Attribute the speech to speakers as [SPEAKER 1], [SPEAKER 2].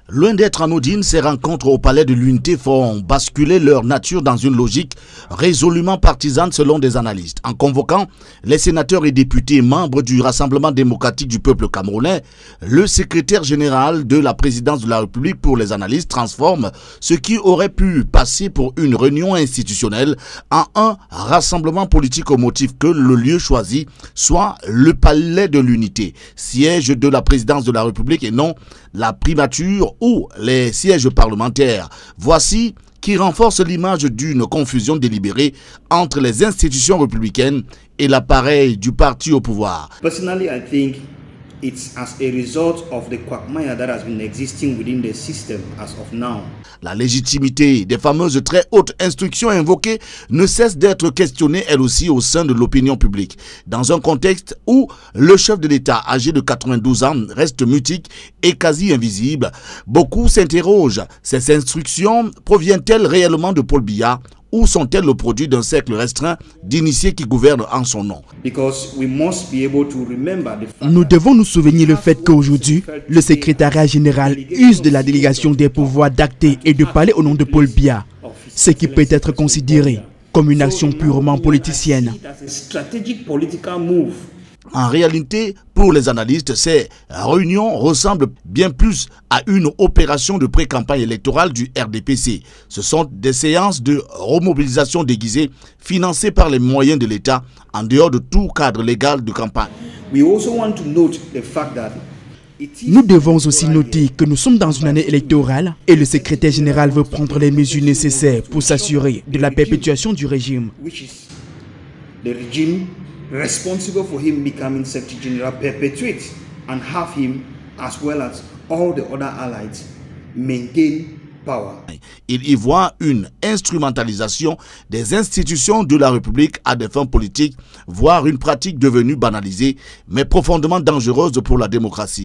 [SPEAKER 1] Loin d'être anodines, ces rencontres au Palais de l'Unité font basculer leur nature dans une logique résolument partisane selon des analystes. En convoquant les sénateurs et députés membres du Rassemblement démocratique du peuple camerounais, le secrétaire général de la présidence de la République pour les analystes transforme ce qui aurait pu passer pour une réunion institutionnelle en un rassemblement politique au motif que le lieu choisi soit le Palais de l'Unité, siège de la présidence de la République et non la primature ou les sièges parlementaires. Voici qui renforce l'image d'une confusion délibérée entre les institutions républicaines et l'appareil du parti au pouvoir.
[SPEAKER 2] Personally, I think it's as a result of the quagmire that has been existing within the system as of now.
[SPEAKER 1] La légitimité des fameuses très hautes instructions invoquées ne cesse d'être questionnée elle aussi au sein de l'opinion publique. Dans un contexte où le chef de l'État âgé de 92 ans reste mutique et quasi invisible, beaucoup s'interrogent. Ces instructions proviennent-elles réellement de Paul Biya ? Ou sont-elles le produit d'un cercle restreint d'initiés qui gouvernent en son nom?
[SPEAKER 3] Nous devons nous souvenir le fait qu'aujourd'hui, le secrétariat général use de la délégation des pouvoirs d'acter et de parler au nom de Paul Biya, ce qui peut être considéré comme une action purement politicienne.
[SPEAKER 1] En réalité, pour les analystes, ces réunions ressemblent bien plus à une opération de pré-campagne électorale du RDPC. Ce sont des séances de remobilisation déguisées financées par les moyens de l'État en dehors de tout cadre légal de campagne.
[SPEAKER 3] Nous devons aussi noter que nous sommes dans une année électorale et le secrétaire général veut prendre les mesures nécessaires pour s'assurer de la perpétuation du régime.
[SPEAKER 2] Responsible for him becoming Secretary General perpetuate and have him, as well as all the other allies, maintain power.
[SPEAKER 1] Il y voit une instrumentalisation des institutions de la République à des fins politiques, voire une pratique devenue banalisée, mais profondément dangereuse pour la démocratie.